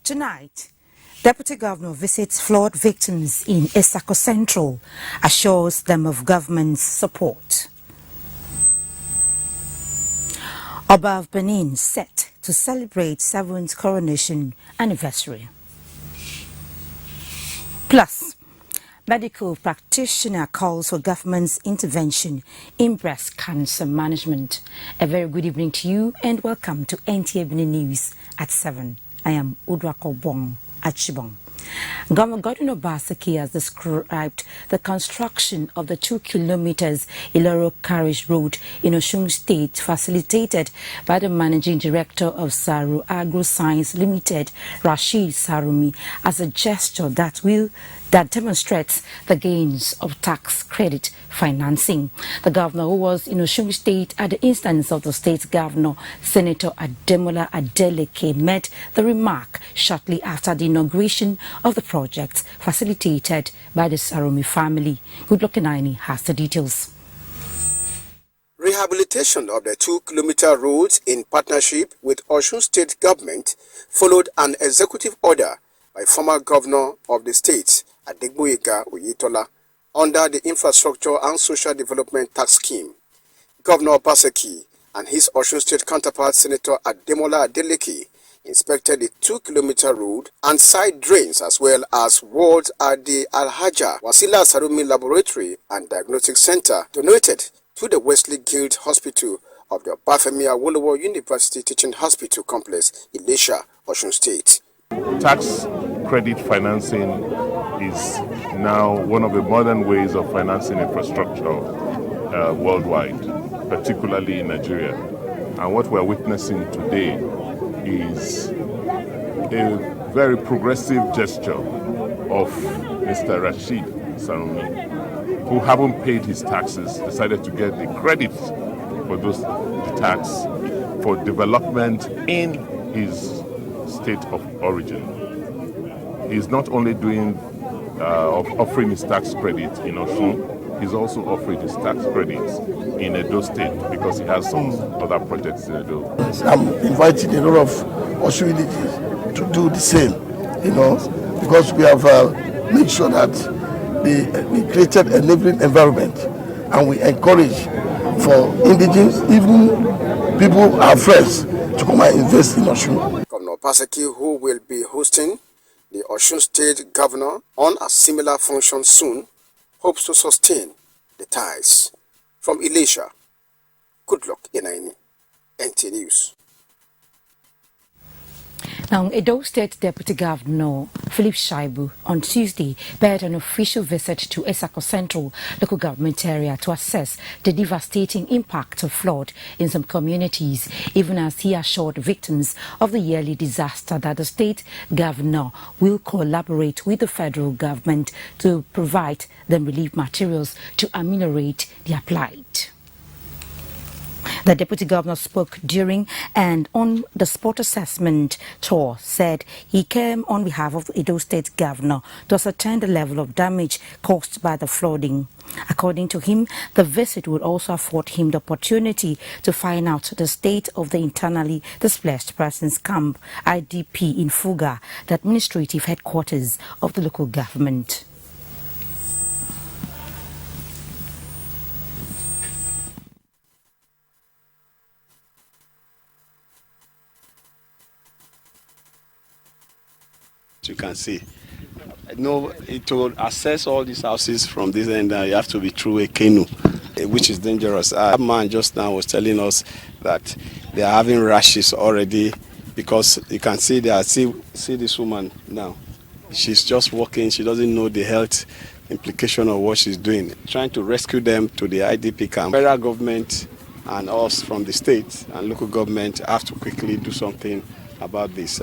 Tonight, Deputy Governor visits flood victims in Esako Central, assures them of government's support. Oba of Benin set to celebrate 7th coronation anniversary. Plus, medical practitioner calls for government's intervention in breast cancer management. A very good evening to you and welcome to NTA Benin News at 7. I am Udrako Bong Achibong. Governor Godwin Obaseki has described the construction of the 2 kilometers Iloro Carriage Road in Osun State, facilitated by the Managing Director of Saru Agro Science Limited, Rashid Sarumi, as a gesture that demonstrates the gains of tax credit financing. The governor, who was in Osun State at the instance of the state's governor, Senator Ademola Adeleke, made the remark shortly after the inauguration of the project facilitated by the Sarumi family. Goodluck Inaini has the details. Rehabilitation of the 2-kilometer roads in partnership with Osun State government followed an executive order by former governor of the state, Adegboyega Oyetola, under the Infrastructure and Social Development Tax Scheme. Governor Obaseki and his Osun State counterpart, Senator Ademola Adeleke, inspected the 2-kilometer road and side drains as well as wards at the Alhaja Wasila Sarumi Laboratory and Diagnostic Center donated to the Wesley Guild Hospital of the Obafemi Awolowo University Teaching Hospital Complex, Ilesha, Osun State. Tax credit financing is now one of the modern ways of financing infrastructure worldwide, particularly in Nigeria. And what we're witnessing today is a very progressive gesture of Mr. Rashid Sarumi, who haven't paid his taxes, decided to get the credit for the tax for development in his state of origin. He's not only offering his tax credit in Osun, he's also offering his tax credits in Edo State because he has some other projects in Edo. I'm inviting a lot of Osun villages to do the same, because we have made sure that we created a enabling environment and we encourage for indigenous, even people, our friends, to come and invest in Osun. Governor Obaseki, who will be hosting the Osun State governor on a similar function soon, hopes to sustain the ties. From Ilesha, Goodluck Inaini, NT News. Now, Edo State Deputy Governor Philip Shaibu on Tuesday paid an official visit to Esako Central local government area to assess the devastating impact of flood in some communities, even as he assured victims of the yearly disaster that the state governor will collaborate with the federal government to provide them relief materials to ameliorate their plight. The Deputy Governor spoke during and on the spot assessment tour, said he came on behalf of the Edo State Governor to ascertain the level of damage caused by the flooding. According to him, the visit would also afford him the opportunity to find out the state of the internally displaced persons camp, IDP, in Fuga, the administrative headquarters of the local government. You can see. To access all these houses from this end, you have to be through a canoe, which is dangerous. That man just now was telling us that they are having rashes already because you can see see this woman now. She's just walking. She doesn't know the health implication of what she's doing. Trying to rescue them to the IDP camp. Federal government and us from the state and local government have to quickly do something about this.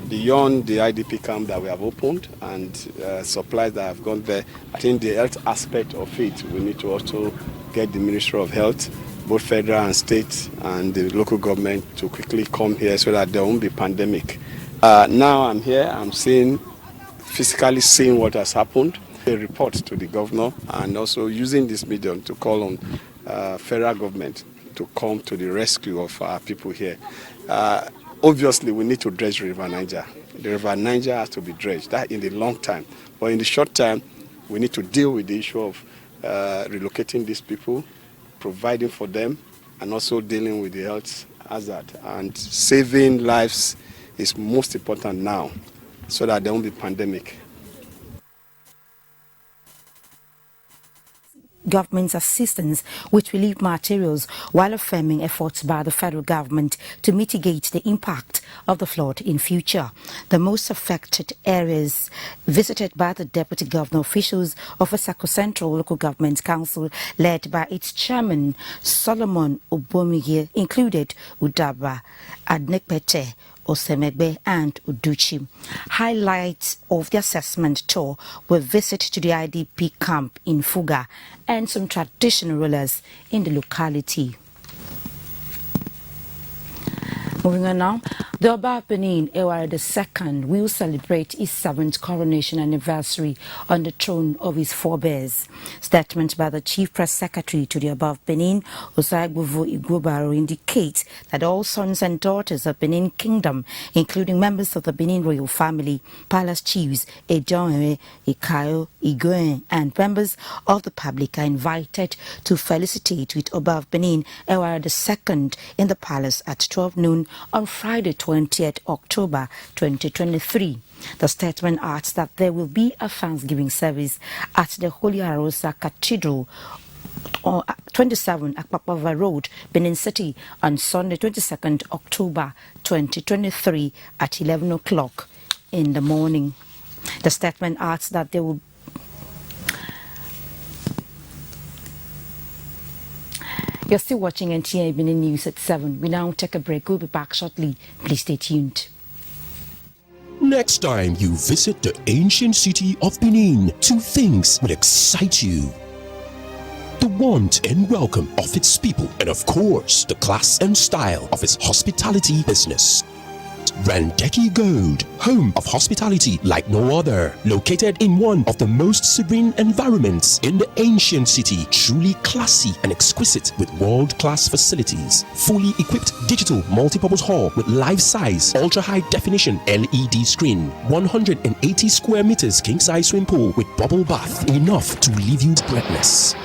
Beyond the IDP camp that we have opened and supplies that have gone there, I think the health aspect of it, we need to also get the Ministry of Health, both federal and state, and the local government to quickly come here so that there won't be pandemic. Now I'm here, I'm physically seeing what has happened, a report to the governor, and also using this medium to call on federal government to come to the rescue of our people here. Obviously, we need to dredge River Niger. the River Niger has to be dredged. That in the long time. But in the short time, we need to deal with the issue of relocating these people, providing for them, and also dealing with the health hazard. And saving lives is most important now, so that there won't be pandemic. Government's assistance with relief materials while affirming efforts by the federal government to mitigate the impact of the flood in future. The most affected areas visited by the Deputy Governor officials of Asako Central Local Government Council led by its chairman Solomon Obomige included Udaba, Adnekpete, Osemegbe and Uduchi. Highlights of the assessment tour were visit to the IDP camp in Fuga and some traditional rulers in the locality. Moving on now, the Oba of Benin, Eware II, will celebrate his 7th coronation anniversary on the throne of his forebears. Statement by the Chief Press Secretary to the Oba of Benin, Osaigbovo Igwobaro, indicates that all sons and daughters of Benin Kingdom, including members of the Benin royal family, palace chiefs, Ejonwe, Ikayo, Igoen, and members of the public are invited to felicitate with Oba of Benin, Eware II, in the palace at 12 noon on Friday, 20th October 2023. The statement adds that there will be a Thanksgiving service at the Holy Arosa Cathedral, 27 Akpapava Road, Benin City, on Sunday, 22nd October 2023 at 11 o'clock in the morning. The statement adds that there will You're still watching NTA Benin News at 7. We now take a break. We'll be back shortly. Please stay tuned. Next time you visit the ancient city of Benin, 2 things will excite you: the warmth and welcome of its people, and of course, the class and style of its hospitality business. Randeki Gold, home of hospitality like no other, located in one of the most serene environments in the ancient city, truly classy and exquisite with world-class facilities, fully equipped digital multipurpose hall with life-size, ultra-high definition LED screen, 180 square meters king-size swimming pool with bubble bath, enough to leave you breathless.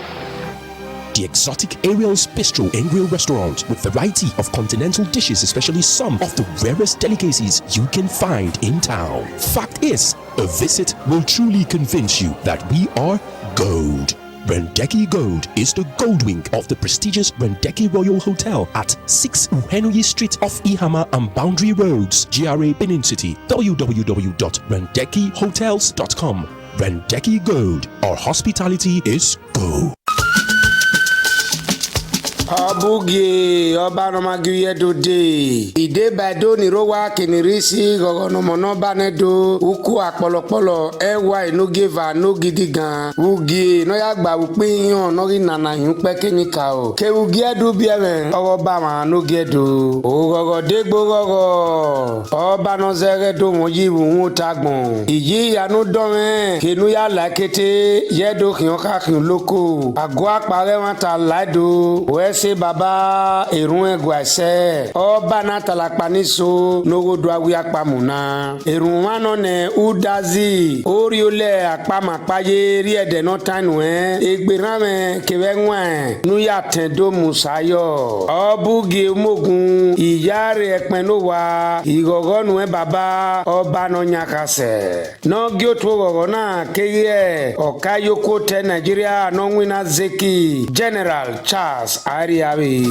The exotic Ariel's Bistro and Grill restaurant with variety of continental dishes, especially some of the rarest delicacies you can find in town. Fact is, a visit will truly convince you that we are gold. Randeki Gold is the gold wing of the prestigious Randeki Royal Hotel at 6 Uhenoyi Street off Ihama and Boundary Roads, GRA Benin City. www.randekihotels.com. Randeki Gold, our hospitality is go. Abugi obanomagi edode ide bado ni rowa kinirisi gogonomono banedo uku apolopolo ewa inogeva no gidigan ugi no ya gba upin yan no ri nana yun pe kinika o ke ugi edu bi eme owo ba ma no gedo o gogo degbo gogo oba no zere do won yi won tagbon iyi ya no domen kenu ya lakete yedo kion ka kin loko ago apare wan ta lado se baba erun egwase oba na talakpaniso nogodo awi apamuna erun wano ne udazi oriole apamapaye ri ede no tanu egberame kewenwe nu ya tendo musayo obugi mogun iyare epeno wa igogonu baba oba no nyakase no gyoto gogo na keye okayoko te Nigeria no wina zeki General Charles Ariabi.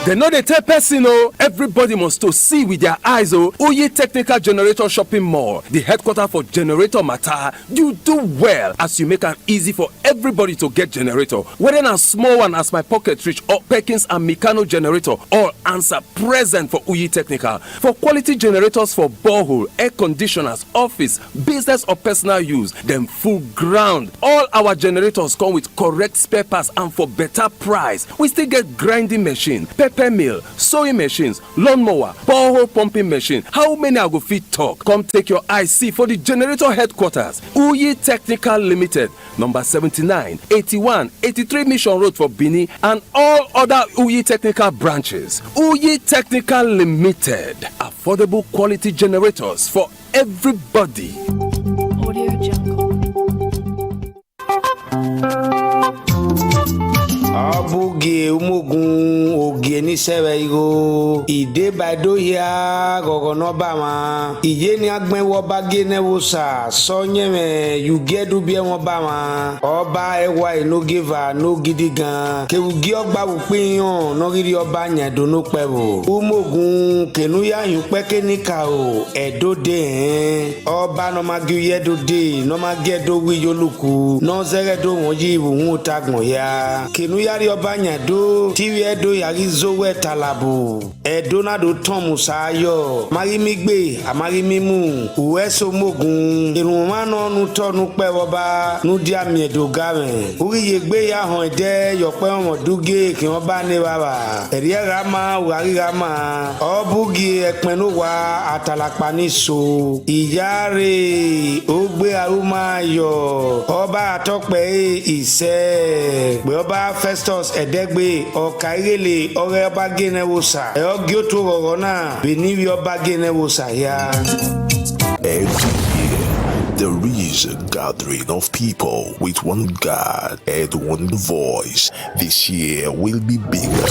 They know they tell person, oh, everybody must to see with their eyes, oh, Oye Technical Generator Shopping Mall, the headquarters for generator matter. You do well as you make it easy for everybody to get generator. Whether a small one as my pocket reach or Perkins and Meccano generator, all answer present for Oye Technical. For quality generators for borehole, air conditioners, office, business or personal use, them full ground. All our generators come with correct spare parts and for better price. We still get grinding machine, pepper pepper mill, sewing machines, lawnmower, borehole pumping machine. How many I go fit talk? Come take your eyes see for the generator headquarters. Uyi Technical Limited, number 79, 81, 83 Mission Road for Benin, and all other Uyi Technical branches. Uyi Technical Limited, affordable quality generators for everybody. Audio Jungle. Abuge umugun oge ni sebe igo ide bado ya gogono bama ije ni agben wo bage ne wo sa so nyeme yugedu bi won bama oba ewa eno giver no gidi gan ke ugi ogba bu piyan no gidi oba yando no pewo umugun kenu ya yun peke ni ka o edo de oba no magiye do de no magedo wi yoluku no zere do won yi bu tagbon ya kenu yari obanya do tiwi edo yari zowe talabu edo na do tomu sayo mari migbe amari mimu uweso mogun irunma no nu to nu pe oba nu dia mi edo game uri yegbe ya hon ede yope won duge ki won ba ni baba eri rama wari rama obugi epen no wa atalapa ni so iyare ogbe aruma yo oba atope ise gbe oba Festus edegbe okairele ore oba gene wosa e ogioto rorona beniwi oba gene wosa ya. Every year, there is a gathering of people with one God and one voice. This year will be bigger,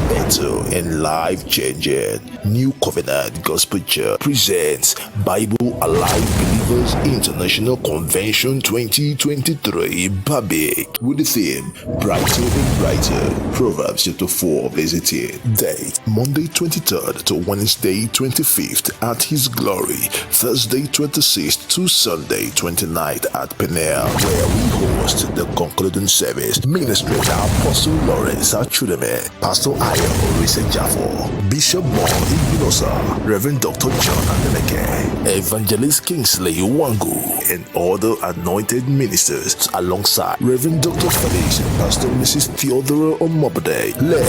better, and life-changing. New Covenant Gospel Church presents Bible Alive Believers International Convention 2023 Babik with the theme Brighter and Brighter. Proverbs chapter 4 verse 18. Date Monday 23rd to Wednesday 25th at His Glory. Thursday 26th to Sunday 29th at Penel, where we host the concluding service. Ministry Apostle Lawrence Achudeme, Pastor Ayo Orisa Jafo, Bishop Paul Ibinosa, Reverend Dr. John Adeleke, Evangelist Kingsley Wangu, and other anointed ministers alongside Reverend Dr. Felix and Pastor Mrs. Theodora Omobade. Let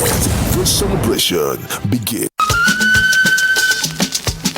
the celebration begin.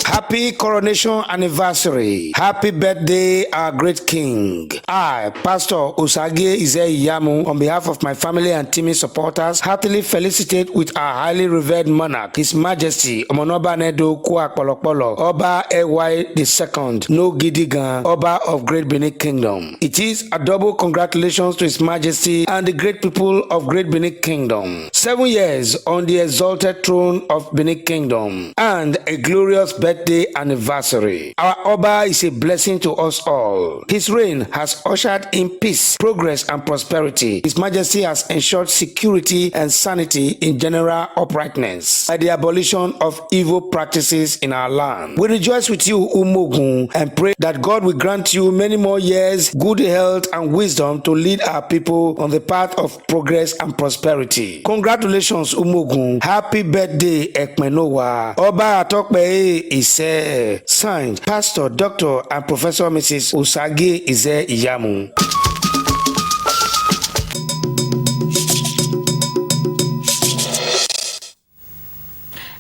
Happy coronation anniversary. Happy birthday, our great king. I, Pastor Osage Ize-Iyamu, on behalf of my family and teaming supporters, heartily felicitate with our highly revered monarch, His Majesty Omonoba Nedo Kwakpolokpolo, Oba Ewai II, No Gidigan, Oba of Great Benin Kingdom. It is a double congratulations to His Majesty and the great people of Great Benin Kingdom. 7 years on the exalted throne of Benin Kingdom and a glorious birthday anniversary. Our Oba is a blessing to us all. His reign has ushered in peace, progress, and prosperity. His Majesty has ensured security and sanity in general uprightness by the abolition of evil practices in our land. We rejoice with you, Umogun, and pray that God will grant you many more years, good health, and wisdom to lead our people on the path of progress and prosperity. Congratulations, Umogun. Happy birthday, Ekmenowa. Oba Atokpe is signed Pastor, Dr. and Professor Mrs. Osage Ize-Iyamu.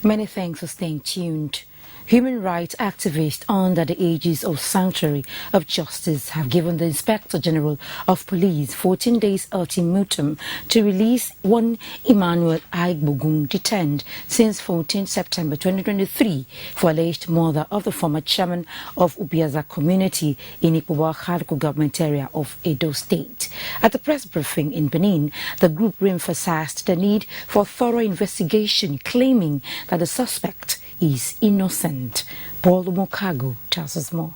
Many thanks for staying tuned. Human rights activists under the aegis of Sanctuary of Justice have given the Inspector General of Police 14 days ultimatum to release one Emmanuel Aigbogun, detained since 14 September 2023 for alleged murder of the former chairman of Ubiaza community in Ikpoba Kharku government area of Edo State. At the press briefing in Benin, the group re-emphasized the need for thorough investigation, claiming that the suspect is innocent. Paul Mokago tells us more.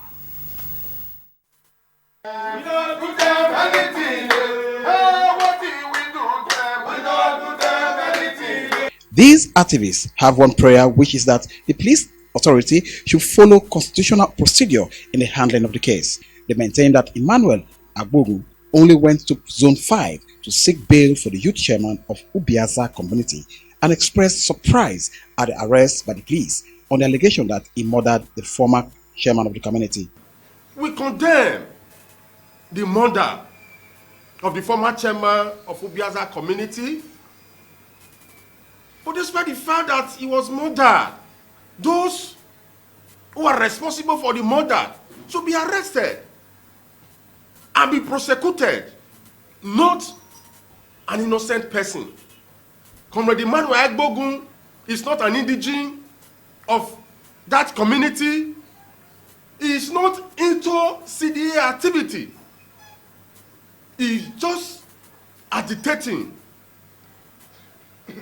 These activists have one prayer, which is that the police authority should follow constitutional procedure in the handling of the case. They maintain that Emmanuel Aigbogun only went to Zone 5 to seek bail for the youth chairman of Ubiaza community and expressed surprise at the arrest by the police on the allegation that he murdered the former chairman of the community. We condemn the murder of the former chairman of Ubiaza community. But despite the fact that he was murdered, those who are responsible for the murder should be arrested and be prosecuted, not an innocent person. Comrade Emmanuel Agbogun is not an indigene of that community. He is not into CDA activity. He is just agitating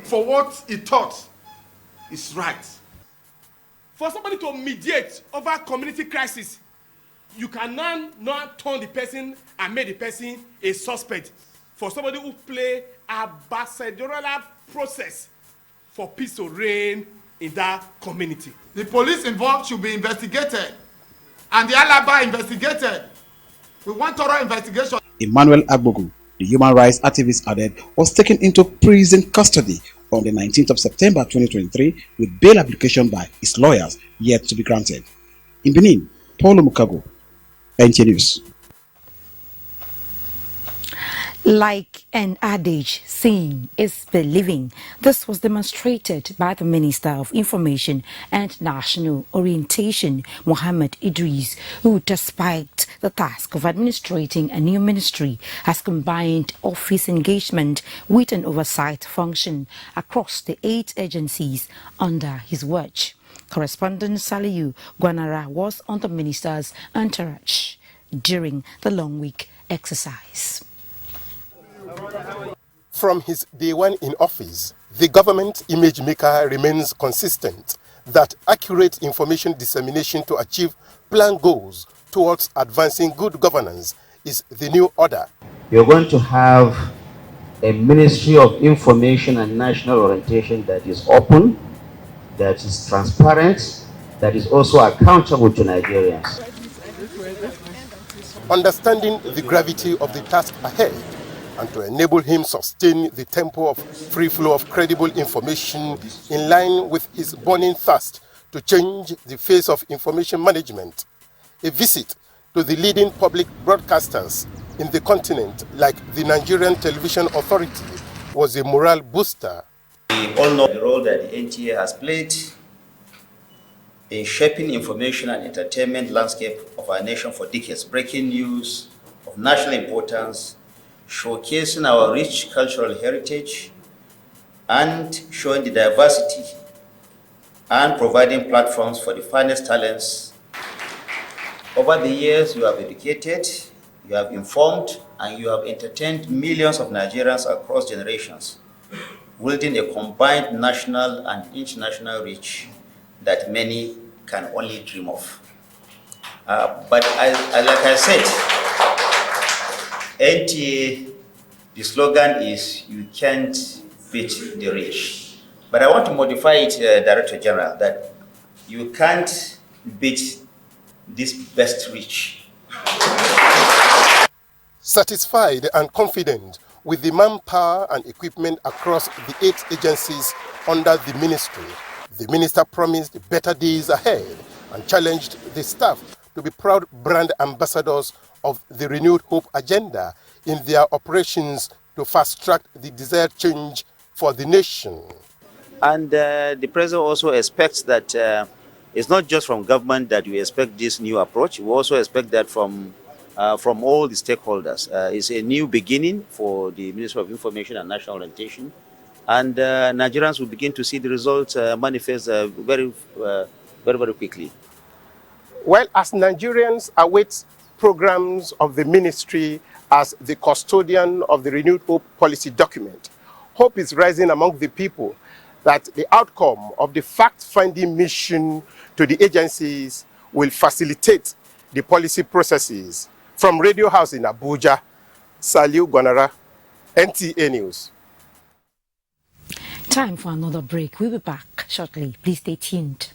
for what he thought is right. For somebody to mediate over community crisis, you can now not turn the person and make the person a suspect. For somebody who play ambassadorial process for peace to reign in that community. The police involved should be investigated and the alibi investigated. We want thorough investigation. Emmanuel Agbogu, the human rights activist added, was taken into prison custody on the 19th of September 2023 with bail application by his lawyers yet to be granted. In Benin, Paulo Mukago, NT News. Like an adage, seeing is believing. This was demonstrated by the Minister of Information and National Orientation, Mohammed Idris, who, despite the task of administrating a new ministry, has combined office engagement with an oversight function across the 8 agencies under his watch. Correspondent Saliu Guanara was on the minister's entourage during the long week exercise. From his day one in office, the government image maker remains consistent that accurate information dissemination to achieve planned goals towards advancing good governance is the new order. You're going to have a Ministry of Information and National Orientation that is open, that is transparent, that is also accountable to Nigerians. Understanding the gravity of the task ahead, and to enable him sustain the tempo of free flow of credible information in line with his burning thirst to change the face of information management. A visit to the leading public broadcasters in the continent, like the Nigerian Television Authority, was a morale booster. We all know the role that the NTA has played in shaping information and entertainment landscape of our nation for decades, breaking news of national importance, showcasing our rich cultural heritage, and showing the diversity and providing platforms for the finest talents. Over the years, you have educated, you have informed, and you have entertained millions of Nigerians across generations, wielding a combined national and international reach that many can only dream of. But like I said, NTA, the slogan is, you can't beat the rich. But I want to modify it, Director General, that you can't beat this best rich. Satisfied and confident with the manpower and equipment across the 8 agencies under the ministry, the minister promised better days ahead and challenged the staff to be proud brand ambassadors of the renewed hope agenda in their operations to fast-track the desired change for the nation. And the president also expects that it's not just from government that we expect this new approach. We also expect that from all the stakeholders. It's a new beginning for the Ministry of Information and National Orientation. And Nigerians will begin to see the results manifest very quickly. Well, as Nigerians await programs of the ministry as the custodian of the renewed hope policy document, hope is rising among the people that the outcome of the fact-finding mission to the agencies will facilitate the policy processes. From Radio House in Abuja, Saliu Guanara, NTA News. Time for another break. We'll be back shortly. Please stay tuned.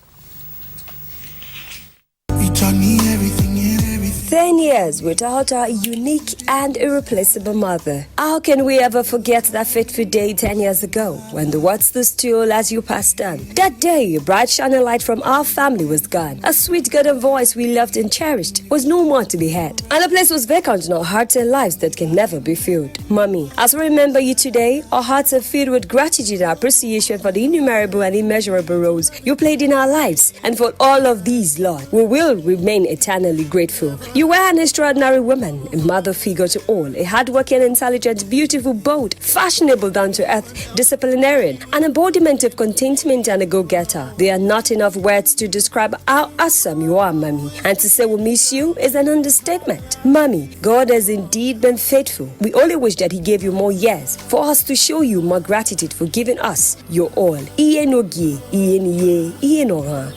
10 years without our unique and irreplaceable mother. How can we ever forget that fateful day 10 years ago when the words stood still as you passed on? That day, a bright shining light from our family was gone. A sweet golden voice we loved and cherished was no more to be heard. And the place was vacant in our hearts and lives that can never be filled. Mommy, as we remember you today, our hearts are filled with gratitude and appreciation for the innumerable and immeasurable roles you played in our lives. And for all of these, Lord, we will remain eternally grateful. You were an extraordinary woman, a mother figure to all, a hardworking, intelligent, beautiful, bold, fashionable, down-to-earth, disciplinarian, an embodiment of contentment and a go-getter. There are not enough words to describe how awesome you are, Mommy. And to say we miss you is an understatement. Mommy, God has indeed been faithful. We only wish that He gave you more years for us to show you more gratitude for giving us your all.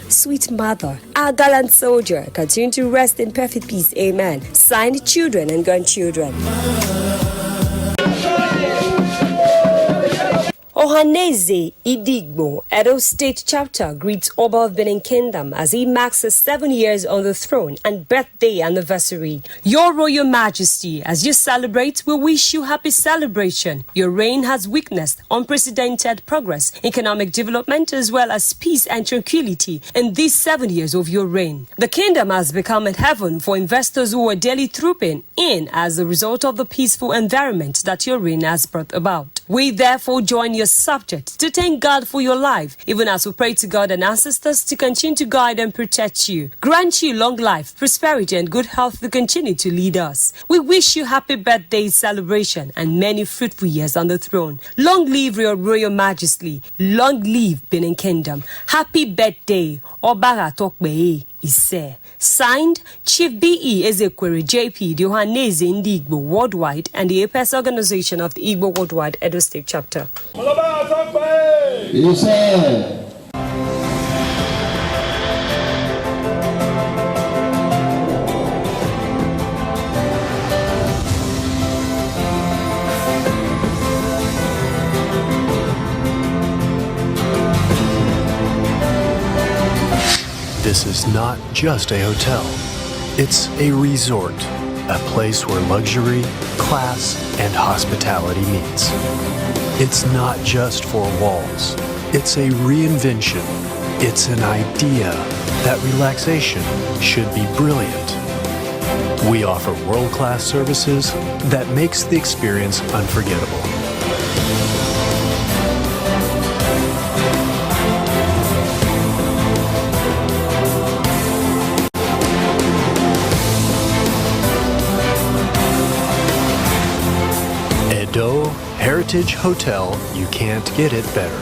Sweet mother, our gallant soldier, continue to rest in perfect peace. Amen. Signed, children and grandchildren. Ohaneze Idigbo, Edo State Chapter, greets Oba of Benin Kingdom as he marks his 7 years on the throne and birthday anniversary. Your Royal Majesty, as you celebrate, we wish you happy celebration. Your reign has witnessed unprecedented progress, economic development, as well as peace and tranquility in these 7 years of your reign. The kingdom has become a heaven for investors who are daily trooping in as a result of the peaceful environment that your reign has brought about. We therefore join your subjects to thank God for your life, even as we pray to God and ancestors to continue to guide and protect you. Grant you long life, prosperity, and good health to continue to lead us. We wish you happy birthday celebration and many fruitful years on the throne. Long live your Royal Majesty. Long live Benin Kingdom. Happy birthday, Obara Tokbe Ise. Signed, Chief B.E. Ezekwere JP, the Ohaneze Ndi Igbo Worldwide, and the Apex Organization of the Igbo Worldwide Edo State Chapter. This is not just a hotel. It's a resort, a place where luxury, class, and hospitality meets. It's not just four walls. It's a reinvention. It's an idea that relaxation should be brilliant. We offer world-class services that makes the experience unforgettable. Heritage Hotel, you can't get it better.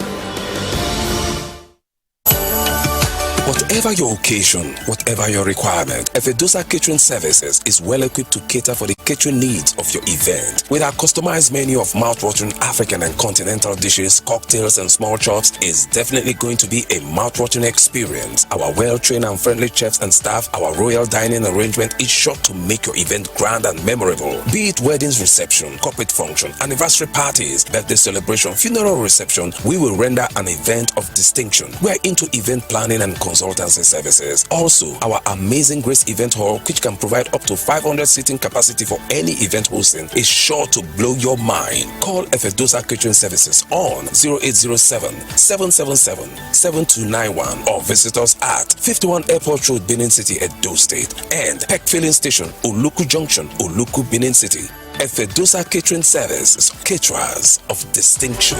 Whatever your occasion, whatever your requirement, Efedosa Catering Services is well equipped to cater for the catering needs of your event. With our customized menu of mouth-watering African and continental dishes, cocktails, and small chops, is definitely going to be a mouth-watering experience. Our well-trained and friendly chefs and staff, our royal dining arrangement is sure to make your event grand and memorable. Be it weddings reception, corporate function, anniversary parties, birthday celebration, funeral reception, we will render an event of distinction. We are into event planning and consultancy services. Also, our amazing Grace Event Hall, which can provide up to 500 seating capacity for any event hosting, is sure to blow your mind. Call Efedosa Catering Services on 0807-777-7291 or visit us at 51 Airport Road, Benin City, Edo State, and Peck Filling Station, Oluku Junction, Oluku, Benin City. Efedosa Catering Services, caterers of distinction.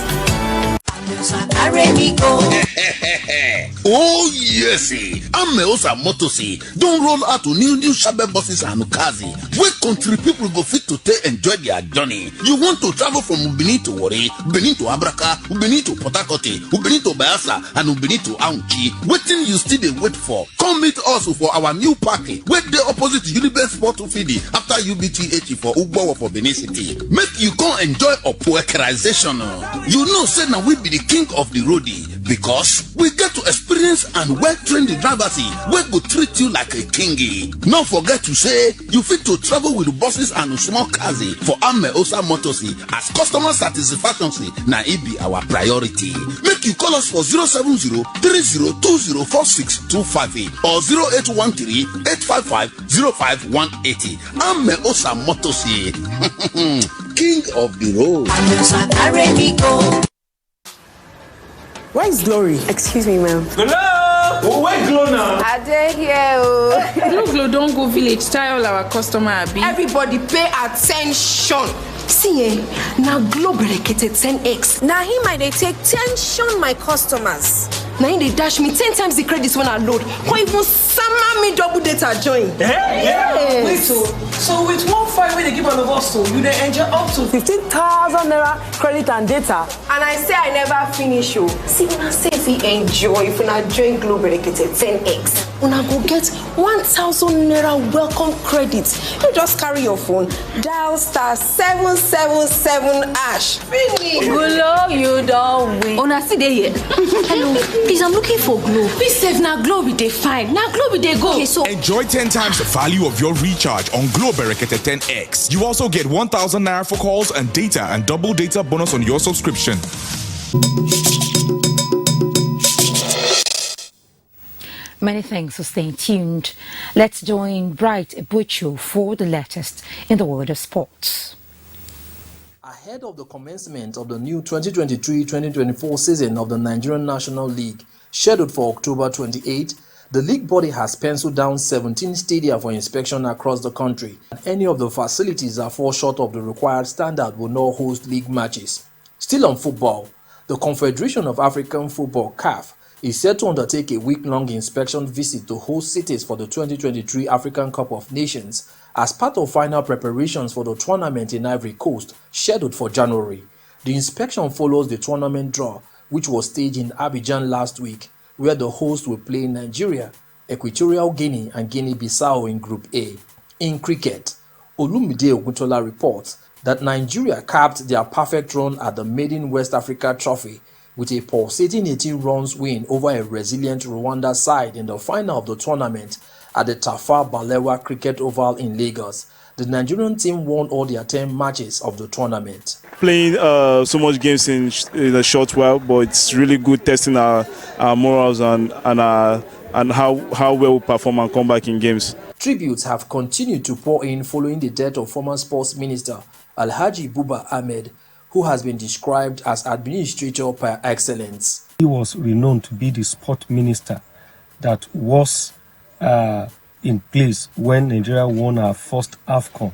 Oh yes, Ameosa Motosi don't roll out to new Shabe buses and Ukazi. Where country people go fit to take enjoy their journey. You want to travel from Benin to Wari, Benin to Abraka, Benin to Port Harcourt, Benin to Bayelsa, and Benin to Aunchi. Waiting you still they wait for. Come meet us for our new party. Wait the opposite Unibet Sport Fidi after UBTH for Ugbo for Benin City. Make you come enjoy a poekerization. You know, say now we be the king of the roadie. because we get to experience and well-trained drivers wey go treat you like a kingy. No forget to say you fit to travel with buses and small cars for Ameosa Motors as customer satisfaction na it be our priority. Make you call us for 070-3020-4625 or 0813-855-0518. Ameosa Motors, king of the road. Where is Glory? Excuse me, ma'am. Glow! Where Glow now? I did here. Glow, don't go village. Tell all our customer Abi. Everybody pay attention. See, now Glow berekete 10x. Now he might they take tension my customers. Now they dash me 10 times the credits when I load. Or even summer me double data join. Yeah. Wait, so with 1.5 when they give all of us, so you then enjoy up to 15,000 naira credit and data. And I say I never finish you. See, when I say if you enjoy, if you not join Glow berekete 10x, when I go get 1,000 naira welcome credit. You just carry your phone, dial *777#. Finish. Glow, you don't win. Una see they here. Hello, please, I'm looking for Glow. Please save now Glow with they fine. Now Glow with they go. Okay, so enjoy 10 times the value of your recharge on Glow berekete 10x. You also get 1,000 naira for calls and data and double data bonus on your subscription. Many thanks for staying tuned. Let's join Bright Ebucho for the latest in the world of sports. Ahead of the commencement of the new 2023-2024 season of the Nigerian National League, scheduled for October 28, the league body has penciled down 17 stadia for inspection across the country. Any of the facilities that fall short of the required standard will not host league matches. Still on football, the Confederation of African Football (CAF) is set to undertake a week-long inspection visit to host cities for the 2023 African Cup of Nations as part of final preparations for the tournament in Ivory Coast, scheduled for January. The inspection follows the tournament draw, which was staged in Abidjan last week, where the host will play Nigeria, Equatorial Guinea and Guinea-Bissau in Group A. In cricket, Olumide Oguntola reports that Nigeria capped their perfect run at the maiden West Africa Trophy with a pulsating 18 runs win over a resilient Rwanda side in the final of the tournament at the Tafawa Balewa Cricket Oval in Lagos. The Nigerian team won all their 10 matches of the tournament. Playing so much games in a short while, but it's really good testing our morals and how well we perform and come back in games. Tributes have continued to pour in following the death of former sports minister Alhaji Buba Ahmed, who has been described as administrator par excellence. He was renowned to be the sport minister that was in place when Nigeria won our first AFCON.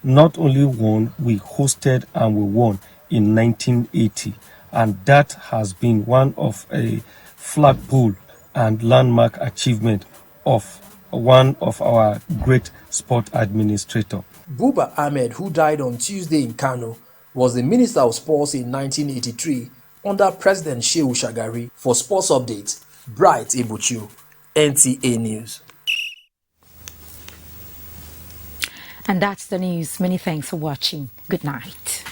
Not only won, we hosted and we won in 1980. And that has been one of a flagpole and landmark achievement of one of our great sport administrators. Buba Ahmed, who died on Tuesday in Kano, was the Minister of Sports in 1983 under President Shehu Shagari. For Sports Update, Bright Ebucho, NTA News. And that's the news. Many thanks for watching. Good night.